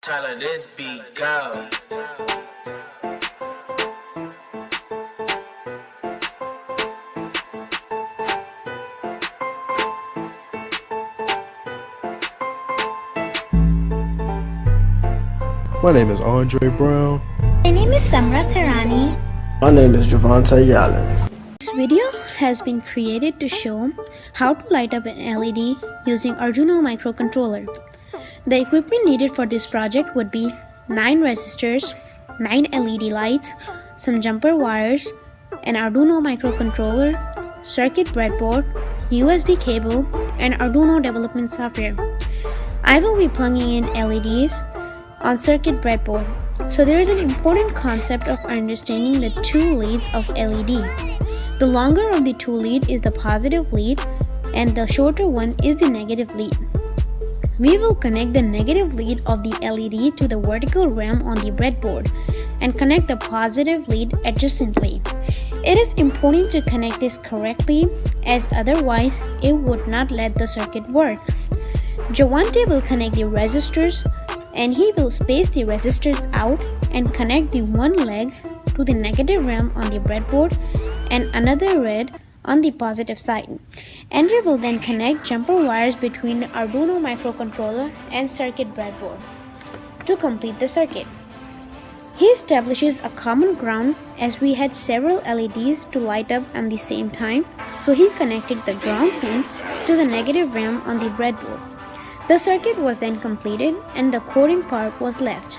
Tyler, this beat go. My name is Andre Brown. My name is Samra Tharani. My name is Javante Yallen. This video has been created to show how to light up an LED using Arduino microcontroller. The equipment needed for this project would be 9 resistors, 9 LED lights, some jumper wires, an Arduino microcontroller, circuit breadboard, USB cable, and Arduino development software. I will be plugging in LEDs on circuit breadboard. So there is an important concept of understanding the two leads of LED. The longer of the two lead is the positive lead and the shorter one is the negative lead. We will connect the negative lead of the LED to the vertical realm on the breadboard and connect the positive lead adjacently. It is important to connect this correctly, as otherwise it would not let the circuit work. Javante will connect the resistors and he will space the resistors out and connect the one leg to the negative realm on the breadboard and another red on the positive side. Andre will then connect jumper wires between the Arduino microcontroller and circuit breadboard to complete the circuit. He establishes a common ground as we had several LEDs to light up at the same time, so he connected the ground pin to the negative realm on the breadboard. The circuit was then completed and the coding part was left.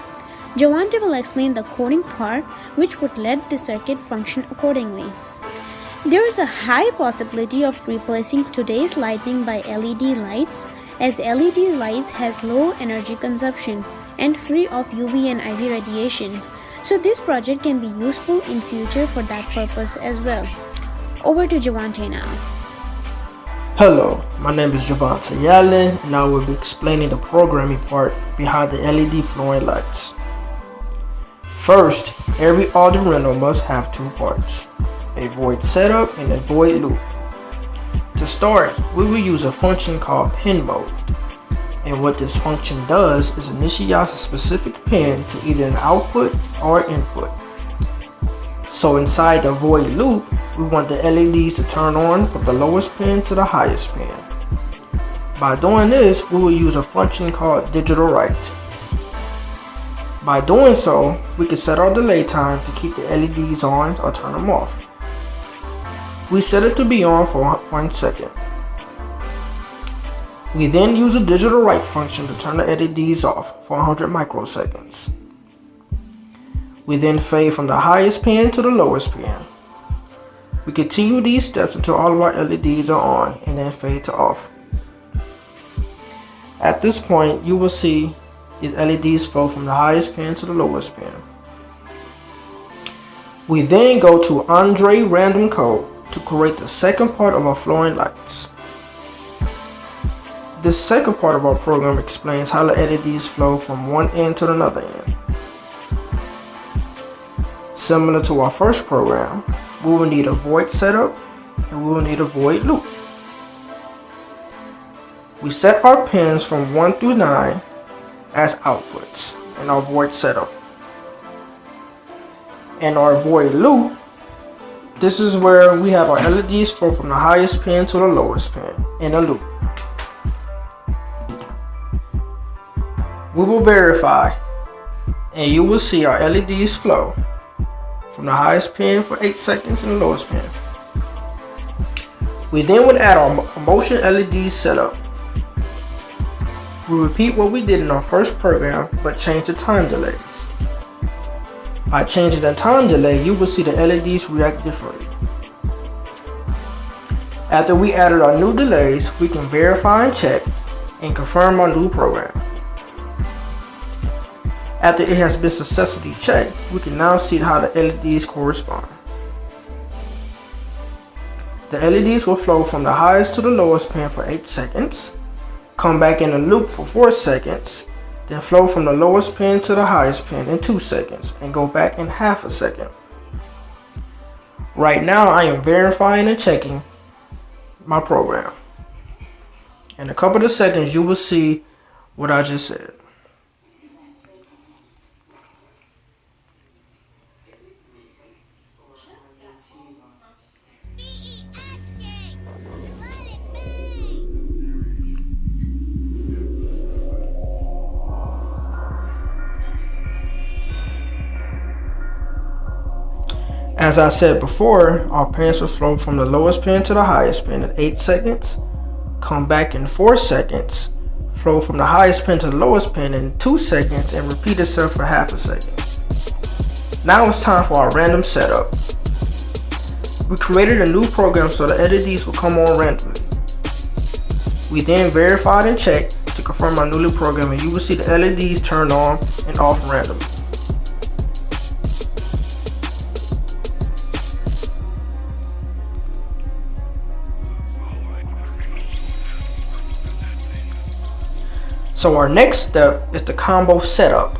Javante will explain the coding part, which would let the circuit function accordingly. There is a high possibility of replacing today's lighting by LED lights, as LED lights has low energy consumption and free of UV and IV radiation. So this project can be useful in future for that purpose as well. Over to Javante now. Hello, my name is Javante Yallen, and I will be explaining the programming part behind the LED flowing lights. First, every Arduino must have two parts, a void setup and a void loop. To start, we will use a function called pin mode, and what this function does is initialize a specific pin to either an output or input. So inside the void loop, we want the LEDs to turn on from the lowest pin to the highest pin. By doing this, we will use a function called digital write. By doing so, we can set our delay time to keep the LEDs on or turn them off. We set it to be on for 1 second. We then use a digital write function to turn the LEDs off for 100 microseconds. We then fade from the highest pin to the lowest pin. We continue these steps until all of our LEDs are on and then fade to off. At this point, you will see these LEDs flow from the highest pin to the lowest pin. We then go to Andre random code to create the second part of our flowing lights. This second part of our program explains how the LEDs flow from one end to another end. Similar to our first program, we will need a void setup and we will need a void loop. We set our pins from 1 through 9 as outputs in our void setup. In our void loop, this is where we have our LEDs flow from the highest pin to the lowest pin in a loop. We will verify and you will see our LEDs flow from the highest pin for 8 seconds and the lowest pin. We then would add our motion LED setup. We repeat what we did in our first program, but change the time delays. By changing the time delay, you will see the LEDs react differently. After we added our new delays, we can verify and check and confirm our new program. After it has been successfully checked, we can now see how the LEDs correspond. The LEDs will flow from the highest to the lowest pin for 8 seconds, come back in a loop for 4 seconds, then flow from the lowest pin to the highest pin in 2 seconds, and go back in half a second. Right now I am verifying and checking my program. In a couple of seconds you will see what I just said. As I said before, our pins will flow from the lowest pin to the highest pin in 8 seconds, come back in 4 seconds, flow from the highest pin to the lowest pin in 2 seconds, and repeat itself for half a second. Now it's time for our random setup. We created a new program so the LEDs will come on randomly. We then verified and checked to confirm our newly programmed, and you will see the LEDs turn on and off randomly. So our next step is the combo setup.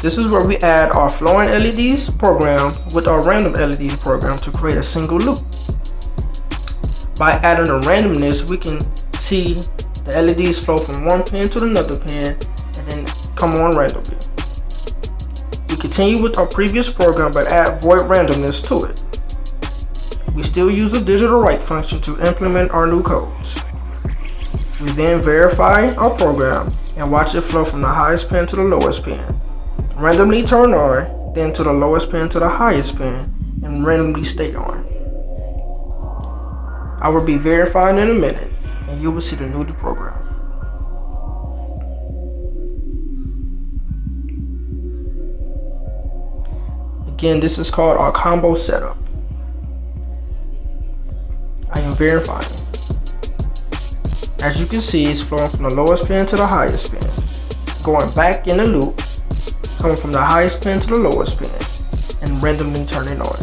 This is where we add our flowing LEDs program with our random LEDs program to create a single loop. By adding the randomness, we can see the LEDs flow from one pin to another pin and then come on randomly. We continue with our previous program but add void randomness to it. We still use the digital write function to implement our new codes. We then verify our program and watch it flow from the highest pin to the lowest pin. Randomly turn on, then to the lowest pin to the highest pin, and randomly stay on. I will be verifying in a minute, and you will see the new program. Again, this is called our combo setup. I am verifying. As you can see, it's flowing from the lowest pin to the highest pin, going back in the loop, coming from the highest pin to the lowest pin, and randomly turning on.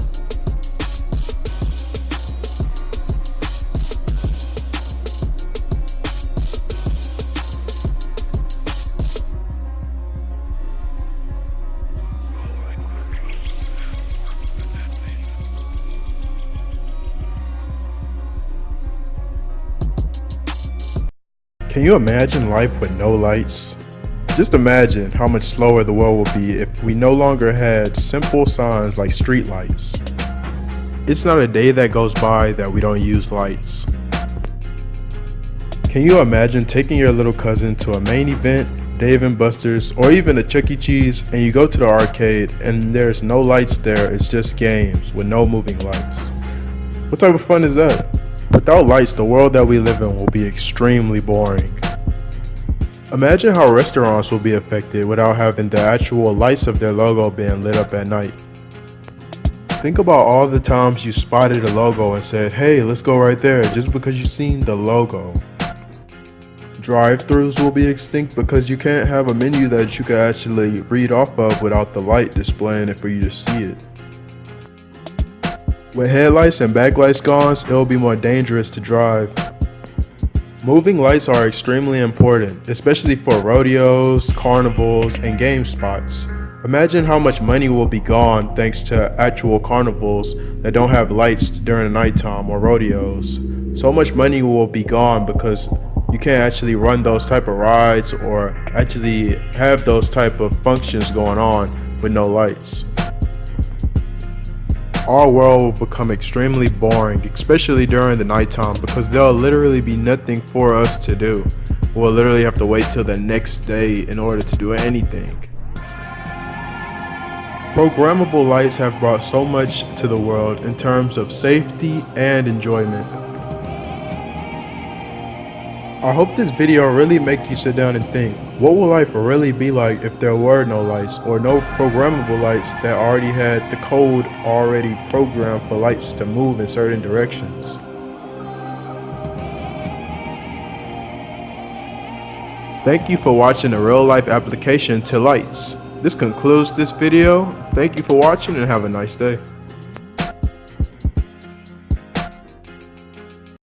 Can you imagine life with no lights? Just imagine how much slower the world would be if we no longer had simple signs like street lights. It's not a day that goes by that we don't use lights. Can you imagine taking your little cousin to a main event, Dave & Buster's, or even a Chuck E. Cheese, and you go to the arcade and there's no lights there, it's just games with no moving lights? What type of fun is that? Without lights, the world that we live in will be extremely boring. Imagine how restaurants will be affected without having the actual lights of their logo being lit up at night. Think about all the times you spotted a logo and said, hey, let's go right there, just because you seen the logo. Drive-thrus will be extinct because you can't have a menu that you can actually read off of without the light displaying it for you to see it. With headlights and backlights gone, it'll be more dangerous to drive. Moving lights are extremely important, especially for rodeos, carnivals, and game spots. Imagine how much money will be gone thanks to actual carnivals that don't have lights during the nighttime, or rodeos. So much money will be gone because you can't actually run those type of rides or actually have those type of functions going on with no lights. Our world will become extremely boring, especially during the nighttime, because there'll literally be nothing for us to do. We'll literally have to wait till the next day in order to do anything. Programmable lights have brought so much to the world in terms of safety and enjoyment. I hope this video really makes you sit down and think, what will life really be like if there were no lights, or no programmable lights that already had the code already programmed for lights to move in certain directions? Thank you for watching a real life application to lights. This concludes this video. Thank you for watching and have a nice day.